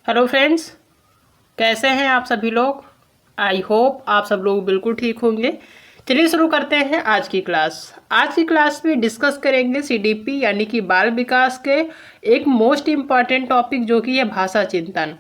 Hello friends, कैसे हैं आप सभी लोग। आई होप आप सब लोग बिल्कुल ठीक होंगे। चलिए शुरू करते हैं आज की क्लास। आज की क्लास में डिस्कस करेंगे सीडीपी यानी कि बाल विकास के एक मोस्ट इम्पॉर्टेंट टॉपिक जो कि है भाषा चिंतन।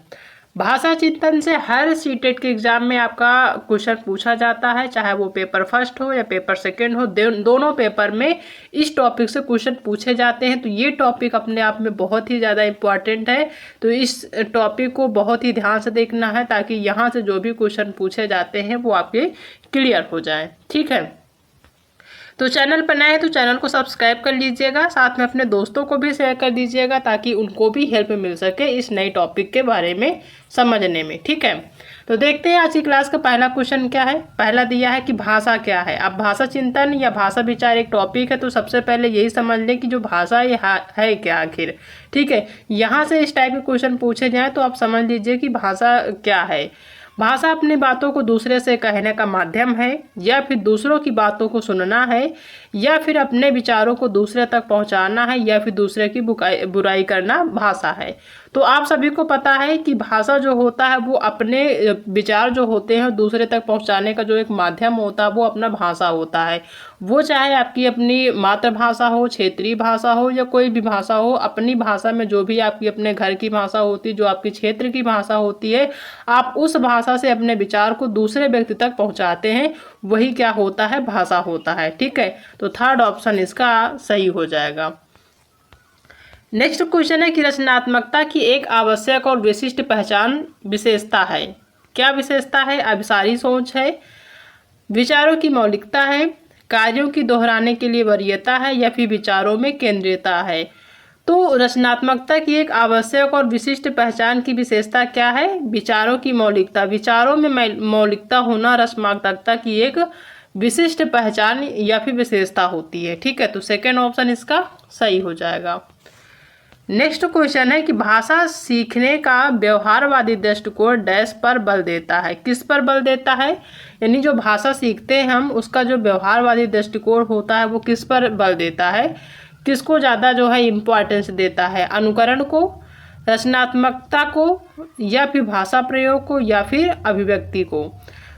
भाषा चिंतन से हर सीटेट के एग्जाम में आपका क्वेश्चन पूछा जाता है, चाहे वो पेपर फर्स्ट हो या पेपर सेकंड हो, दोनों पेपर में इस टॉपिक से क्वेश्चन पूछे जाते हैं। तो ये टॉपिक अपने आप में बहुत ही ज़्यादा इम्पॉर्टेंट है, तो इस टॉपिक को बहुत ही ध्यान से देखना है ताकि यहाँ से जो भी क्वेश्चन पूछे जाते हैं वो आपके क्लियर हो जाए। ठीक है, तो चैनल पर नए हैं तो चैनल को सब्सक्राइब कर लीजिएगा, साथ में अपने दोस्तों को भी शेयर कर दीजिएगा ताकि उनको भी हेल्प मिल सके इस नए टॉपिक के बारे में समझने में। ठीक है, तो देखते हैं आज की क्लास का पहला क्वेश्चन क्या है। पहला दिया है कि भाषा क्या है। अब भाषा चिंतन या भाषा विचार एक टॉपिक है, तो सबसे पहले यही समझ लें कि जो भाषा ये है क्या आखिर। ठीक है, यहाँ से इस टाइप के क्वेश्चन पूछे जाए तो आप समझ लीजिए कि भाषा क्या है। भाषा अपनी बातों को दूसरे से कहने का माध्यम है, या फिर दूसरों की बातों को सुनना है, या फिर अपने विचारों को दूसरे तक पहुंचाना है, या फिर दूसरे की बुराई करना भाषा है। तो आप सभी को पता है कि भाषा जो होता है वो अपने विचार जो होते हैं दूसरे तक पहुंचाने का जो एक माध्यम होता है वो अपना भाषा होता है। वो चाहे आपकी अपनी मातृभाषा हो, क्षेत्रीय भाषा हो, या कोई भी भाषा हो, अपनी भाषा में जो भी आपकी अपने घर की भाषा होती है, जो आपकी क्षेत्र की भाषा होती है, आप उस भाषा से अपने विचार को दूसरे व्यक्ति तक पहुंचाते हैं, वही क्या होता है, भाषा होता है। ठीक है, तो थर्ड ऑप्शन इसका सही हो जाएगा। नेक्स्ट क्वेश्चन है कि रचनात्मकता की एक आवश्यक और विशिष्ट पहचान विशेषता है। क्या विशेषता है? अभिसारी सोच है, विचारों की मौलिकता है, कार्यों की दोहराने के लिए वरीयता है, या फिर विचारों में केंद्रीयता है। तो रचनात्मकता की एक आवश्यक और विशिष्ट पहचान की विशेषता क्या है? विचारों की मौलिकता। विचारों में मौलिकता होना रचनात्मकता की एक विशिष्ट पहचान या फिर विशेषता होती है। ठीक है, तो सेकेंड ऑप्शन इसका सही हो जाएगा। नेक्स्ट क्वेश्चन है कि भाषा सीखने का व्यवहारवादी दृष्टिकोण डैश पर बल देता है। किस पर बल देता है? यानी जो भाषा सीखते हैं हम, उसका जो व्यवहारवादी दृष्टिकोण होता है वो किस पर बल देता है, किसको ज़्यादा जो है इम्पोर्टेंस देता है? अनुकरण को, रचनात्मकता को, या फिर भाषा प्रयोग को, या फिर अभिव्यक्ति को।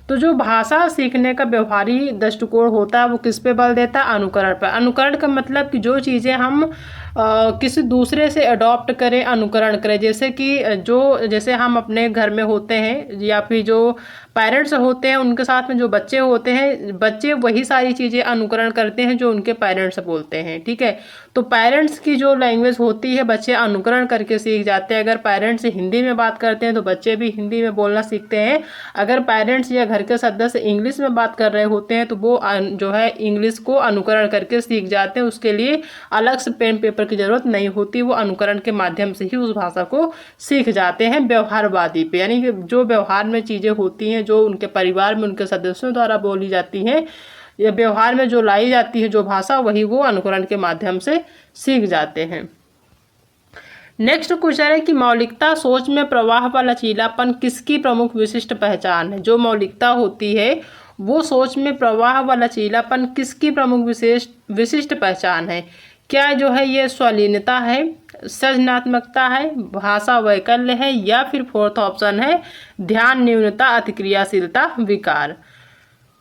तो जो भाषा सीखने का व्यवहारी दृष्टिकोण होता है वो किस पे बल देता है? अनुकरण पर। अनुकरण का मतलब कि जो चीज़ें हम किसी दूसरे से अडॉप्ट करें, अनुकरण करें। जैसे हम अपने घर में होते हैं, या फिर जो पेरेंट्स होते हैं उनके साथ में जो बच्चे होते हैं, बच्चे वही सारी चीज़ें अनुकरण करते हैं जो उनके पेरेंट्स बोलते हैं। ठीक है, तो पेरेंट्स की जो लैंग्वेज होती है बच्चे अनुकरण करके सीख जाते हैं। अगर पेरेंट्स हिंदी में बात करते हैं तो बच्चे भी हिंदी में बोलना सीखते हैं। अगर पेरेंट्स या घर के सदस्य इंग्लिश में बात कर रहे होते हैं तो वो जो है इंग्लिश को अनुकरण करके सीख जाते हैं। उसके लिए अलग से पेन पेपर की जरूरत नहीं होती, वो अनुकरण के माध्यम से ही उस भाषा को सीख जाते हैं व्यवहारवादी पे। यानी कि जो व्यवहार में चीज़ें होती हैं, जो उनके परिवार में उनके सदस्यों द्वारा बोली जाती हैं या व्यवहार में जो लाई जाती है जो भाषा, वही वो अनुकरण के माध्यम से सीख जाते हैं। नेक्स्ट क्वेश्चन है कि मौलिकता सोच में प्रवाह व लचीलापन किसकी प्रमुख विशिष्ट पहचान है। जो मौलिकता होती है वो सोच में प्रवाह व लचीलापन किसकी प्रमुख विशिष्ट पहचान है? क्या जो है ये स्वलीनता है, सृजनात्मकता है, भाषा वैकल्य है, या फिर फोर्थ ऑप्शन है ध्यान न्यूनता अतिक्रियाशीलता विकार।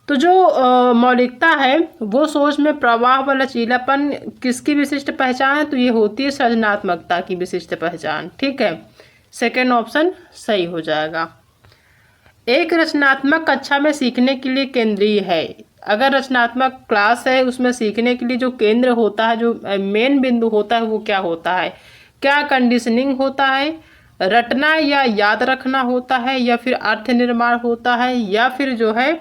तो जो मौलिकता है वो सोच में प्रवाह व लचीलापन किसकी विशिष्ट पहचान है? तो ये होती है सृजनात्मकता की विशिष्ट पहचान। ठीक है, सेकेंड ऑप्शन सही हो जाएगा। एक रचनात्मक कक्षा में सीखने के लिए केंद्रीय है। अगर रचनात्मक क्लास है उसमें सीखने के लिए जो केंद्र होता है, जो मेन बिंदु होता है वो क्या होता है? क्या कंडीशनिंग होता है, रटना या याद रखना होता है, या फिर अर्थ निर्माण होता है, या फिर जो है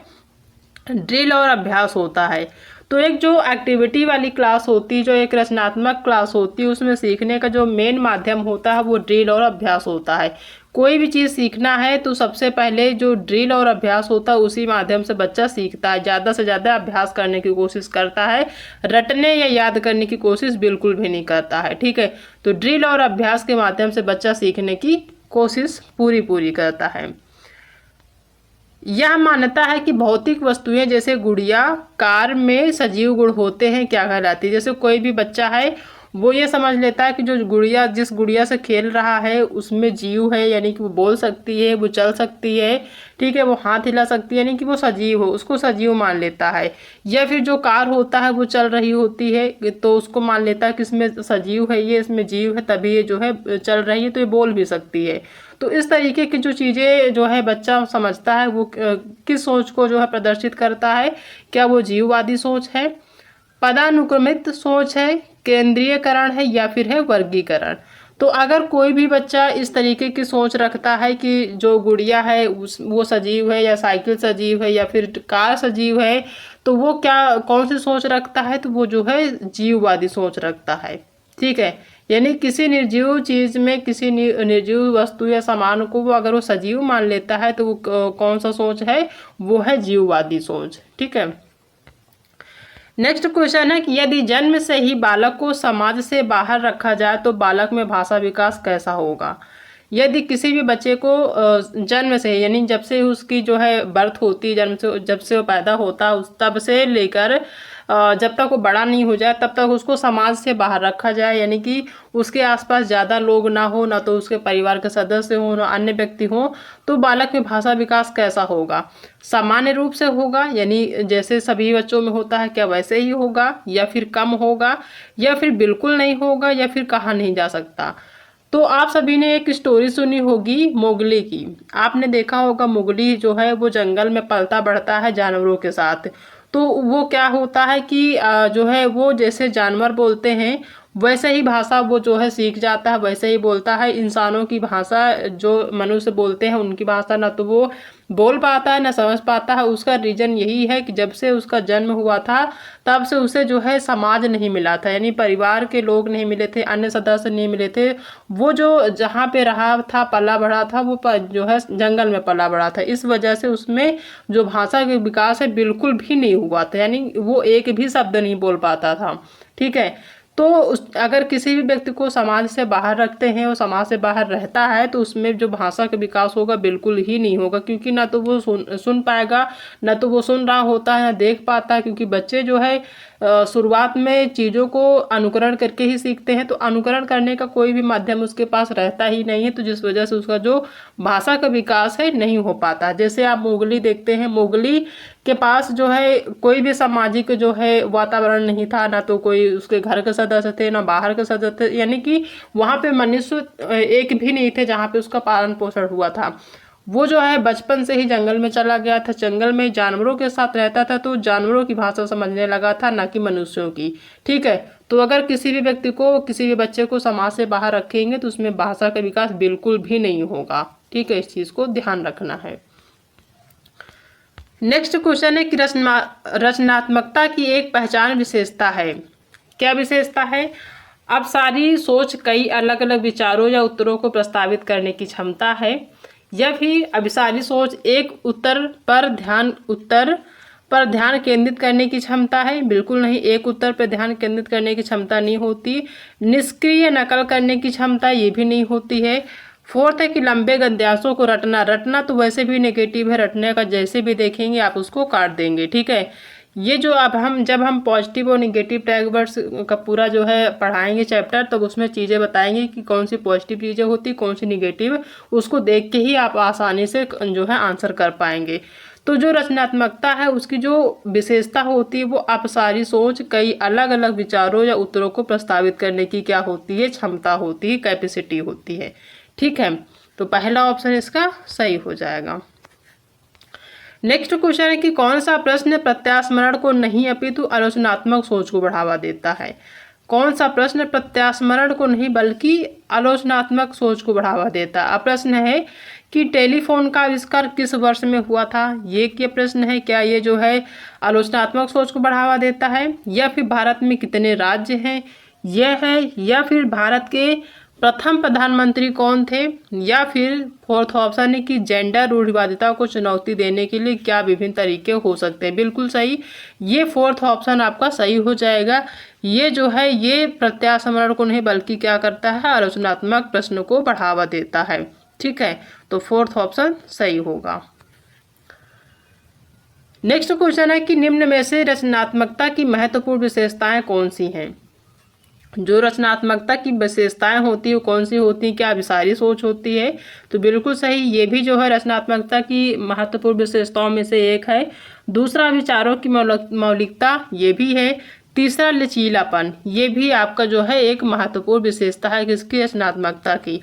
ड्रिल और अभ्यास होता है? तो एक जो एक्टिविटी वाली क्लास होती है, जो एक रचनात्मक क्लास होती है, उसमें सीखने का जो मेन माध्यम होता है वो ड्रिल और अभ्यास होता है। कोई भी चीज़ सीखना है तो सबसे पहले जो ड्रिल और अभ्यास होता है उसी माध्यम से बच्चा सीखता है, ज़्यादा से ज़्यादा अभ्यास करने की कोशिश करता है, रटने या याद करने की कोशिश बिल्कुल भी नहीं करता है। ठीक है, तो ड्रिल और अभ्यास के माध्यम से बच्चा सीखने की कोशिश पूरी करता है। यह मान्यता है कि भौतिक वस्तुएं जैसे गुड़िया, कार में सजीव गुण होते हैं, क्या कहलाती है? जैसे कोई भी बच्चा है वो ये समझ लेता है कि जो गुड़िया जिस गुड़िया से खेल रहा है उसमें जीव है, यानी कि वो बोल सकती है, वो चल सकती है, ठीक है, वो हाथ हिला सकती है, यानी कि वो सजीव हो, उसको सजीव मान लेता है। या फिर जो कार होता है वो चल रही होती है तो उसको मान लेता है कि इसमें सजीव है, ये इसमें जीव है, तभी ये जो है चल रही है, तो ये बोल भी सकती है। तो इस तरीके की जो चीज़ें जो है बच्चा समझता है वो किस सोच को जो है प्रदर्शित करता है, क्या वो जीववादी सोच है, पदानुक्रमित सोच है, केंद्रीयकरण है, या फिर है वर्गीकरण। तो अगर कोई भी बच्चा इस तरीके की सोच रखता है कि जो गुड़िया है वो सजीव है, या साइकिल सजीव है, या फिर कार सजीव है, तो वो क्या कौन सी सोच रखता है, तो वो जो है जीववादी सोच रखता है। ठीक है, यानी किसी निर्जीव चीज में, किसी निर्जीव वस्तु या सामान को वो अगर वो सजीव मान लेता है तो वो कौन सा सोच है, वो है जीववादी सोच। ठीक है, नेक्स्ट क्वेश्चन है कि यदि जन्म से ही बालक को समाज से बाहर रखा जाए तो बालक में भाषा विकास कैसा होगा। यदि किसी भी बच्चे को जन्म से, यानी जब से उसकी जो है बर्थ होती है, जन्म से जब से वो पैदा होता है उस तब से लेकर जब तक वो बड़ा नहीं हो जाए तब तक उसको समाज से बाहर रखा जाए, यानी कि उसके आसपास ज़्यादा लोग ना हो, ना तो उसके परिवार के सदस्य हो, ना अन्य व्यक्ति हो, तो बालक में भाषा विकास कैसा होगा। सामान्य रूप से होगा, यानी जैसे सभी बच्चों में होता है क्या वैसे ही होगा, या फिर कम होगा, या फिर बिल्कुल नहीं होगा, या फिर कहा नहीं जा सकता। तो आप सभी ने एक स्टोरी सुनी होगी मोगली की। आपने देखा होगा मोगली जो है वो जंगल में पलता बढ़ता है जानवरों के साथ। तो वो क्या होता है कि जो है वो जैसे जानवर बोलते हैं वैसे ही भाषा वो जो है सीख जाता है, वैसे ही बोलता है। इंसानों की भाषा जो मनुष्य बोलते हैं उनकी भाषा ना तो वो बोल पाता है ना समझ पाता है। उसका रीजन यही है कि जब से उसका जन्म हुआ था तब से उसे जो है समाज नहीं मिला था, यानी परिवार के लोग नहीं मिले थे, अन्य सदस्य नहीं मिले थे। वो जो जहाँ पे रहा था, पला बढ़ा था, वो जो है जंगल में पला बढ़ा था। इस वजह से उसमें जो भाषा के विकास है बिल्कुल भी नहीं हुआ था, यानी वो एक भी शब्द नहीं बोल पाता था। ठीक है, तो अगर किसी भी व्यक्ति को समाज से बाहर रखते हैं और समाज से बाहर रहता है तो उसमें जो भाषा का विकास होगा बिल्कुल ही नहीं होगा, क्योंकि ना तो वो सुन पाएगा, ना तो वो सुन रहा होता है, ना देख पाता है। क्योंकि बच्चे जो है शुरुआत में चीज़ों को अनुकरण करके ही सीखते हैं, तो अनुकरण करने का कोई भी माध्यम उसके पास रहता ही नहीं है, तो जिस वजह से उसका जो भाषा का विकास है नहीं हो पाता। जैसे आप मोगली देखते हैं, मोगली के पास जो है कोई भी सामाजिक जो है वातावरण नहीं था, ना तो कोई उसके घर के सदस्य थे, ना बाहर के सदस्य थे, यानी कि वहाँ पे मनुष्य एक भी नहीं थे जहाँ पे उसका पालन पोषण हुआ था। वो जो है बचपन से ही जंगल में चला गया था, जंगल में जानवरों के साथ रहता था, तो जानवरों की भाषा समझने लगा था, ना कि मनुष्यों की। ठीक है, तो अगर किसी भी व्यक्ति को, किसी भी बच्चे को समाज से बाहर रखेंगे तो उसमें भाषा का विकास बिल्कुल भी नहीं होगा। ठीक है, इस चीज़ को ध्यान रखना है। नेक्स्ट क्वेश्चन है कि रचनात्मकता की एक पहचान विशेषता है। क्या विशेषता है। अब सारी सोच कई अलग अलग विचारों या उत्तरों को प्रस्तावित करने की क्षमता है, या फिर अभिसारी सोच एक उत्तर पर ध्यान केंद्रित करने की क्षमता है। बिल्कुल नहीं, एक उत्तर पर ध्यान केंद्रित करने की क्षमता नहीं होती। निष्क्रिय नकल करने की क्षमता ये भी नहीं होती है। फोर्थ है कि लंबे गद्यांशों को रटना तो वैसे भी नेगेटिव है, रटने का जैसे भी देखेंगे आप उसको काट देंगे। ठीक है, ये जो अब जब हम पॉजिटिव और निगेटिव टैग वर्ड्स का पूरा जो है पढ़ाएंगे चैप्टर, तब उसमें चीज़ें बताएंगे कि कौन सी पॉजिटिव चीज़ें होती, कौन सी निगेटिव, उसको देख के ही आप आसानी से जो है आंसर कर पाएंगे। तो जो रचनात्मकता है उसकी जो विशेषता होती है वो अपसारी सोच कई अलग अलग विचारों या उत्तरों को प्रस्तावित करने की क्या होती है, क्षमता होती है, कैपेसिटी होती है। ठीक है, तो पहला ऑप्शन इसका सही हो जाएगा। नेक्स्ट क्वेश्चन है कि कौन सा प्रश्न प्रत्यास्मरण को नहीं अपितु आलोचनात्मक सोच को बढ़ावा देता है। कौन सा प्रश्न प्रत्यास्मरण को नहीं बल्कि आलोचनात्मक सोच को बढ़ावा देता है। प्रश्न है कि टेलीफोन का आविष्कार किस वर्ष में हुआ था। ये क्या प्रश्न है, क्या ये जो है आलोचनात्मक सोच को बढ़ावा देता है, या फिर भारत में कितने राज्य हैं यह है, या फिर भारत के प्रथम प्रधानमंत्री कौन थे, या फिर फोर्थ ऑप्शन है कि जेंडर रूढ़िवादिता को चुनौती देने के लिए क्या विभिन्न तरीके हो सकते हैं। बिल्कुल सही, ये फोर्थ ऑप्शन आपका सही हो जाएगा। ये जो है ये प्रत्यास्मरण को नहीं बल्कि क्या करता है, आलोचनात्मक प्रश्न को बढ़ावा देता है। ठीक है, तो फोर्थ ऑप्शन सही होगा। नेक्स्ट क्वेश्चन है कि निम्न में से रचनात्मकता की महत्वपूर्ण विशेषताएं कौन सी हैं। जो रचनात्मकता की विशेषताएं होती है वो कौन सी होती हैं, क्या अभिसारी सोच होती है। तो बिल्कुल सही, ये भी जो है रचनात्मकता की महत्वपूर्ण विशेषताओं में से एक है। दूसरा, विचारों की मौलिकता, ये भी है। तीसरा, लचीलापन, ये भी आपका जो है एक महत्वपूर्ण विशेषता है किसकी, रचनात्मकता की।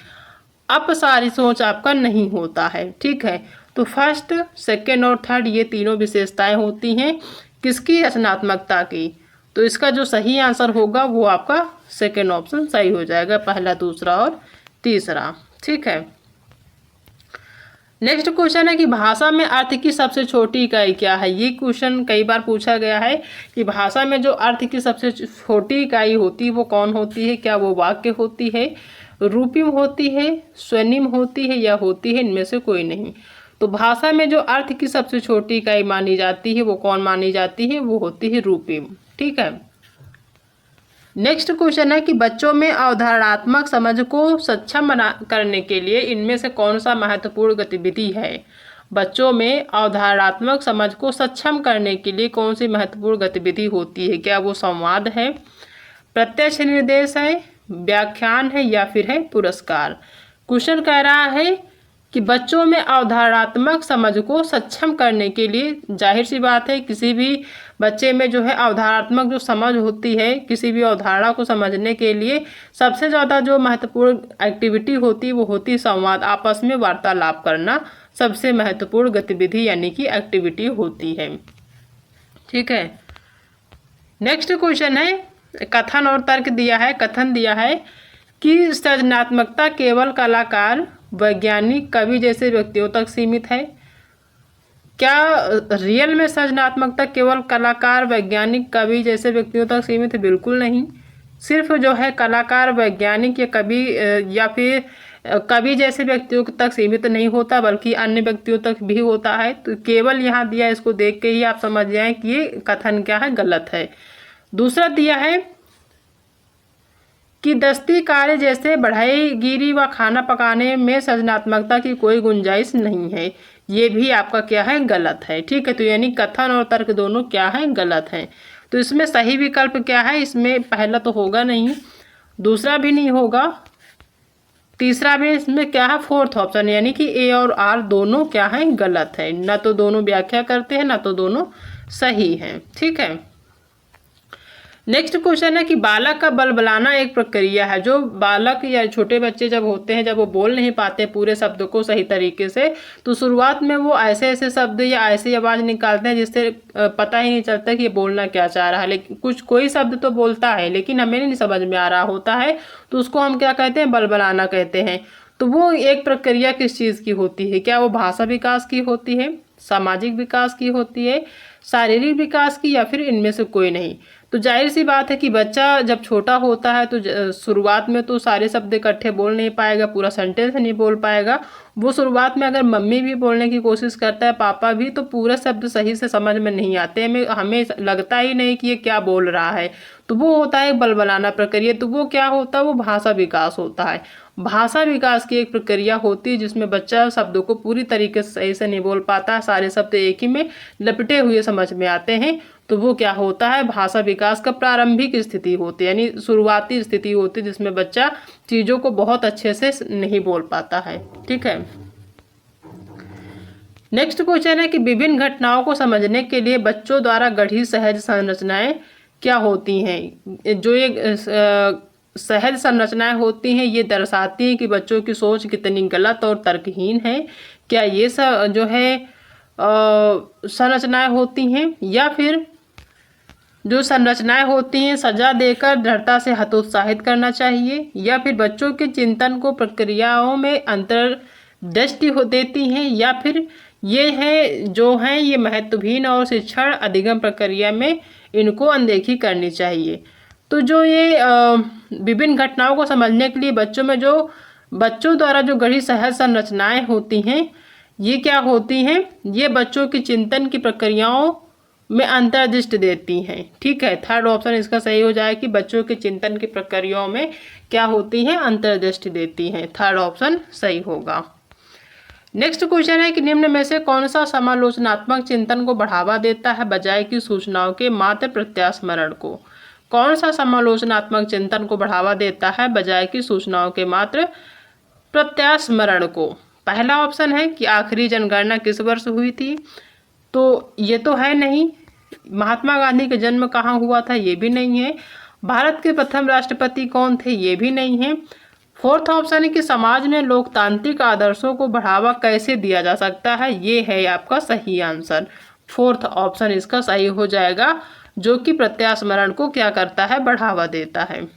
अपसारी सोच आपका नहीं होता है, ठीक है। तो फर्स्ट, सेकेंड और थर्ड ये तीनों विशेषताएं होती हैं किसकी, रचनात्मकता की। तो इसका जो सही आंसर होगा वो आपका सेकेंड ऑप्शन सही हो जाएगा, पहला, दूसरा और तीसरा, ठीक है। नेक्स्ट क्वेश्चन है कि भाषा में अर्थ की सबसे छोटी इकाई क्या है। ये क्वेश्चन कई बार पूछा गया है कि भाषा में जो अर्थ की सबसे छोटी इकाई होती है वो कौन होती है, क्या वो वाक्य होती है, रूपिम होती है, स्वनिम होती है, या होती है इनमें से कोई नहीं। तो भाषा में जो अर्थ की सबसे छोटी इकाई मानी जाती है वो कौन मानी जाती है, वो होती है रूपिम, ठीक है। नेक्स्ट क्वेश्चन है कि बच्चों में अवधारणात्मक समझ को सक्षम करने के लिए इनमें से कौन सा महत्वपूर्ण गतिविधि है। बच्चों में अवधारणात्मक समझ को सक्षम करने के लिए कौन सी महत्वपूर्ण गतिविधि होती है, क्या वो संवाद है, प्रत्यक्ष निर्देश है, व्याख्यान है, या फिर है पुरस्कार। क्वेश्चन कह रहा है कि बच्चों में अवधारणात्मक समझ को सक्षम करने के लिए, जाहिर सी बात है किसी भी बच्चे में जो है अवधारणात्मक जो समझ होती है, किसी भी अवधारणा को समझने के लिए सबसे ज़्यादा जो महत्वपूर्ण एक्टिविटी होती है वो होती है संवाद, आपस में वार्तालाप करना सबसे महत्वपूर्ण गतिविधि यानी कि एक्टिविटी होती है, ठीक है। नेक्स्ट क्वेश्चन है, कथन और तर्क दिया है। कथन दिया है कि सृजनात्मकता केवल कलाकार, वैज्ञानिक, कवि जैसे व्यक्तियों तक सीमित है। क्या रियल में सृजनात्मकता केवल कलाकार, वैज्ञानिक, कवि जैसे व्यक्तियों तक सीमित है? बिल्कुल नहीं। सिर्फ जो है कलाकार, वैज्ञानिक या कवि या फिर कवि जैसे व्यक्तियों तक सीमित नहीं होता, बल्कि अन्य व्यक्तियों तक भी होता है। तो केवल यहाँ दिया, इसको देख के ही आप समझ जाएं कि ये कथन क्या है, गलत है। दूसरा दिया है कि दस्ती कार्य जैसे बढ़ईगिरी व खाना पकाने में सृजनात्मकता की कोई गुंजाइश नहीं है। ये भी आपका क्या है, गलत है, ठीक है। तो यानी कथन और तर्क दोनों क्या है, गलत है। तो इसमें सही विकल्प क्या है, इसमें पहला तो होगा नहीं, दूसरा भी नहीं होगा, तीसरा भी इसमें क्या है, फोर्थ ऑप्शन, यानी कि ए और आर दोनों क्या है, गलत है। ना तो दोनों व्याख्या करते हैं, ना तो दोनों सही हैं, ठीक है। नेक्स्ट क्वेश्चन है कि बालक का बलबलाना एक प्रक्रिया है। जो बालक या छोटे बच्चे जब होते हैं, जब वो बोल नहीं पाते पूरे शब्दों को सही तरीके से, तो शुरुआत में वो ऐसे ऐसे शब्द या ऐसी आवाज़ निकालते हैं जिससे पता ही नहीं चलता कि ये बोलना क्या चाह रहा है। लेकिन कोई शब्द तो बोलता है लेकिन हमें नहीं समझ में आ रहा होता है, तो उसको हम क्या कहते हैं, बलबलाना कहते हैं। तो वो एक प्रक्रिया किस चीज़ की होती है, क्या वो भाषा विकास की होती है, सामाजिक विकास की होती है, शारीरिक विकास की, या फिर इनमें से कोई नहीं। तो जाहिर सी बात है कि बच्चा जब छोटा होता है तो शुरुआत में तो सारे शब्द इकट्ठे बोल नहीं पाएगा, पूरा सेंटेंस नहीं बोल पाएगा। वो शुरुआत में अगर मम्मी भी बोलने की कोशिश करता है, पापा भी, तो पूरे शब्द सही से समझ में नहीं आते, हमें लगता ही नहीं कि ये क्या बोल रहा है। तो वो होता है बलबलाना प्रक्रिया। तो वो क्या होता है, वो भाषा विकास होता है। भाषा विकास की एक प्रक्रिया होती है जिसमें बच्चा शब्दों को पूरी तरीके से सही से नहीं बोल पाता, सारे शब्द एक ही में लपटे हुए समझ में आते हैं। तो वो क्या होता है, भाषा विकास का प्रारंभिक स्थिति होती है, यानी शुरुआती स्थिति होती है जिसमें बच्चा चीज़ों को बहुत अच्छे से नहीं बोल पाता है, ठीक है। नेक्स्ट क्वेश्चन है कि विभिन्न घटनाओं को समझने के लिए बच्चों द्वारा गढ़ी सहज संरचनाएं क्या होती हैं। जो ये सहज संरचनाएं होती हैं ये दर्शाती हैं कि बच्चों की सोच कितनी गलत और तर्कहीन है। क्या ये सब जो है संरचनाएं होती हैं, या फिर जो संरचनाएं होती हैं सजा देकर दृढ़ता से हतोत्साहित करना चाहिए, या फिर बच्चों के चिंतन को प्रक्रियाओं में अंतर्दृष्टि हो देती हैं, या फिर ये है जो है ये महत्वहीन और शिक्षण अधिगम प्रक्रिया में इनको अनदेखी करनी चाहिए। तो जो ये विभिन्न घटनाओं को समझने के लिए बच्चों में जो बच्चों द्वारा जो गढ़ी सहज संरचनाएं होती हैं ये क्या होती हैं, ये बच्चों की चिंतन की प्रक्रियाओं में अंतर्दृष्टि देती हैं, ठीक है। थर्ड ऑप्शन इसका सही हो जाए कि बच्चों के चिंतन की प्रक्रियाओं में क्या होती हैं, अंतर्दृष्टि देती हैं। थर्ड ऑप्शन सही होगा। नेक्स्ट क्वेश्चन है कि निम्न में से कौन सा समालोचनात्मक चिंतन को बढ़ावा देता है बजाय कि सूचनाओं के मात्र प्रत्यास्मरण को। कौन सा समालोचनात्मक चिंतन को बढ़ावा देता है बजाय कि सूचनाओं के मात्र प्रत्यास्मरण को? पहला ऑप्शन है कि आखिरी जनगणना किस वर्ष हुई थी, तो ये तो है नहीं। महात्मा गांधी का जन्म कहाँ हुआ था, ये भी नहीं है। भारत के प्रथम राष्ट्रपति कौन थे, ये भी नहीं है। फोर्थ ऑप्शन है कि समाज में लोकतांत्रिक आदर्शों को बढ़ावा कैसे दिया जा सकता है, ये है आपका सही आंसर। फोर्थ ऑप्शन इसका सही हो जाएगा, जो कि प्रत्यास्मरण को क्या करता है, बढ़ावा देता है।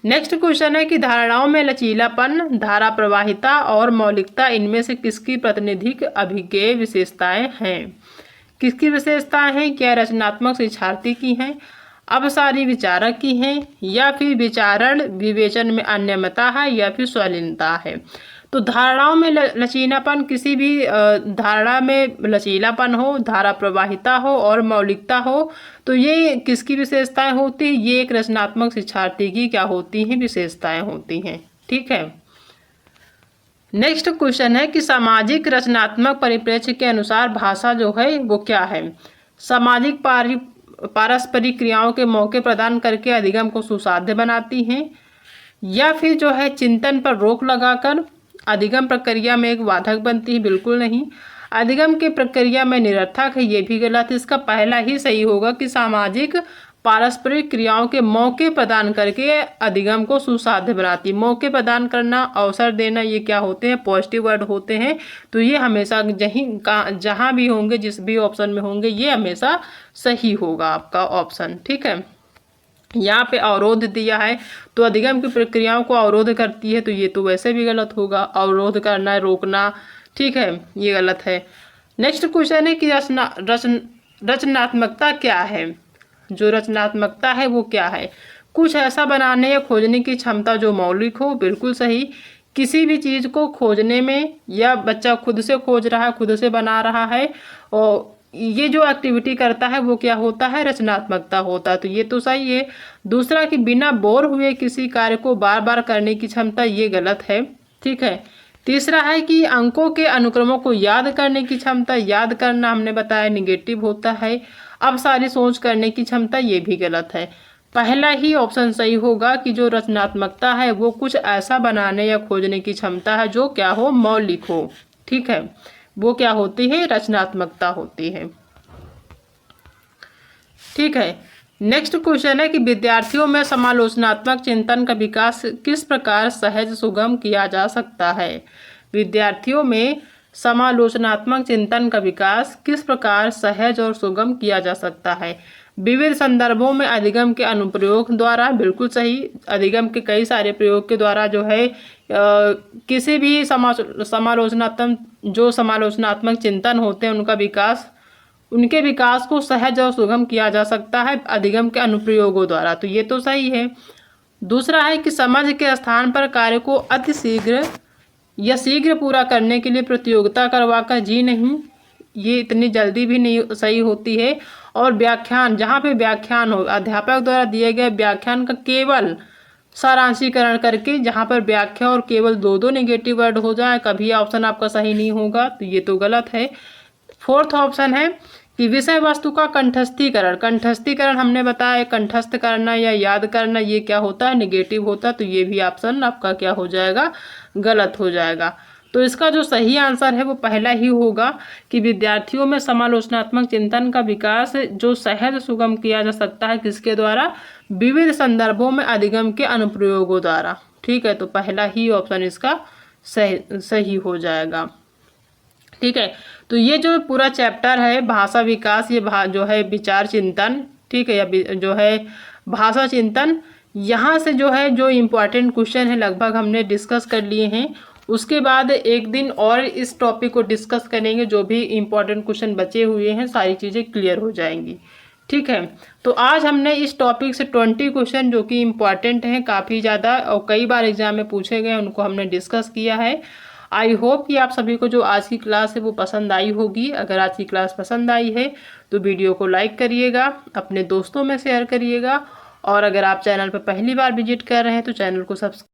नेक्स्ट क्वेश्चन है कि धारणाओं में लचीलापन, धारा प्रवाहिता और मौलिकता इनमें से किसकी प्रातिनिधिक अभिज्ञेय विशेषताएं हैं? किसकी विशेषताएं हैं? क्या रचनात्मक शिक्षार्थी की हैं, अवसारी विचारक की हैं, या फिर विचारण विवेचन में अनियमितता है, या फिर स्वलीनता है? तो धारणाओं में लचीलापन, किसी भी धारणा में लचीलापन हो, धारा प्रवाहिता हो और मौलिकता हो, तो ये किसकी विशेषताएं होती हैं? ये एक रचनात्मक शिक्षार्थी की क्या होती हैं, विशेषताएं होती हैं। ठीक है। नेक्स्ट क्वेश्चन है कि सामाजिक रचनात्मक परिप्रेक्ष्य के अनुसार भाषा जो है वो क्या है? सामाजिक पारस्परिक क्रियाओं के मौके प्रदान करके अधिगम को सुसाध्य बनाती हैं, या फिर जो है चिंतन पर रोक लगाकर अधिगम प्रक्रिया में एक बाधक बनती है? बिल्कुल नहीं। अधिगम की प्रक्रिया में निरर्थक है, ये भी गलत है। इसका पहला ही सही होगा कि सामाजिक पारस्परिक क्रियाओं के मौके प्रदान करके अधिगम को सुसाध्य बनाती है। मौके प्रदान करना, अवसर देना, ये क्या होते हैं, पॉजिटिव वर्ड होते हैं। तो ये हमेशा जहाँ भी होंगे, जिस भी ऑप्शन में होंगे, ये हमेशा सही होगा आपका ऑप्शन। ठीक है। यहाँ पे अवरोध दिया है, तो अधिगम की प्रक्रियाओं को अवरोध करती है, तो ये तो वैसे भी गलत होगा। अवरोध करना है, रोकना, ठीक है, ये गलत है। नेक्स्ट क्वेश्चन है कि रचनात्मकता क्या है? जो रचनात्मकता है वो क्या है? कुछ ऐसा बनाने या खोजने की क्षमता जो मौलिक हो, बिल्कुल सही। किसी भी चीज़ को खोजने में, या बच्चा खुद से खोज रहा है, खुद से बना रहा है, और ये जो एक्टिविटी करता है वो क्या होता है, रचनात्मकता होता है, तो ये तो सही है। दूसरा कि बिना बोर हुए किसी कार्य को बार बार करने की क्षमता, ये गलत है। ठीक है। तीसरा है कि अंकों के अनुक्रमों को याद करने की क्षमता, याद करना हमने बताया निगेटिव होता है। अब सारी सोच करने की क्षमता, ये भी गलत है। पहला ही ऑप्शन सही होगा कि जो रचनात्मकता है वो कुछ ऐसा बनाने या खोजने की क्षमता है जो क्या हो, मौलिक हो। ठीक है, वो क्या होती है, रचनात्मकता होती है। ठीक है। नेक्स्ट क्वेश्चन है कि विद्यार्थियों में समालोचनात्मक चिंतन का विकास किस प्रकार सहज सुगम किया जा सकता है? विद्यार्थियों में समालोचनात्मक चिंतन का विकास किस प्रकार सहज और सुगम किया जा सकता है? विविध संदर्भों में अधिगम के अनुप्रयोग द्वारा, बिल्कुल सही। अधिगम के कई सारे प्रयोग के द्वारा जो है किसी भी समालोचनात्मक चिंतन होते हैं उनके विकास को सहज और सुगम किया जा सकता है अधिगम के अनुप्रयोगों द्वारा, तो ये तो सही है। दूसरा है कि समझ के स्थान पर कार्य को अति शीघ्र या शीघ्र पूरा करने के लिए प्रतियोगिता करवाकर, जी नहीं, ये इतनी जल्दी भी नहीं सही होती है। और व्याख्यान, जहाँ पे व्याख्यान हो, अध्यापक द्वारा दिए गए व्याख्यान का केवल सारांशीकरण करके, जहाँ पर व्याख्या और केवल दो नेगेटिव वर्ड हो जाए, कभी ऑप्शन आपका सही नहीं होगा, तो ये तो गलत है। फोर्थ ऑप्शन है कि विषय वस्तु का कंठस्थीकरण। कंठस्थीकरण हमने बताया, कंठस्थ करना या याद करना, ये क्या होता है, निगेटिव होता है, तो ये भी ऑप्शन आपका क्या हो जाएगा, गलत हो जाएगा। तो इसका जो सही आंसर है वो पहला ही होगा कि विद्यार्थियों में समालोचनात्मक चिंतन का विकास जो सहज सुगम किया जा सकता है, किसके द्वारा, विविध संदर्भों में अधिगम के अनुप्रयोगों द्वारा। ठीक है, तो पहला ही ऑप्शन इसका सही हो जाएगा। ठीक है, तो ये जो पूरा चैप्टर है भाषा विकास, ये जो है विचार चिंतन, ठीक है, या जो है भाषा चिंतन, यहाँ से जो है जो इम्पोर्टेंट क्वेश्चन है लगभग हमने डिस्कस कर लिए हैं। उसके बाद एक दिन और इस टॉपिक को डिस्कस करेंगे, जो भी इम्पोर्टेंट क्वेश्चन बचे हुए हैं सारी चीज़ें क्लियर हो जाएंगी। ठीक है, तो आज हमने इस टॉपिक से 20 क्वेश्चन जो कि इम्पॉर्टेंट हैं काफ़ी ज़्यादा और कई बार एग्जाम में पूछे गए, उनको हमने डिस्कस किया है। आई होप कि आप सभी को जो आज की क्लास है वो पसंद आई होगी। अगर आज की क्लास पसंद आई है तो वीडियो को लाइक करिएगा, अपने दोस्तों में शेयर करिएगा, और अगर आप चैनल पर पहली बार विजिट कर रहे हैं तो चैनल को सब्सक्राइब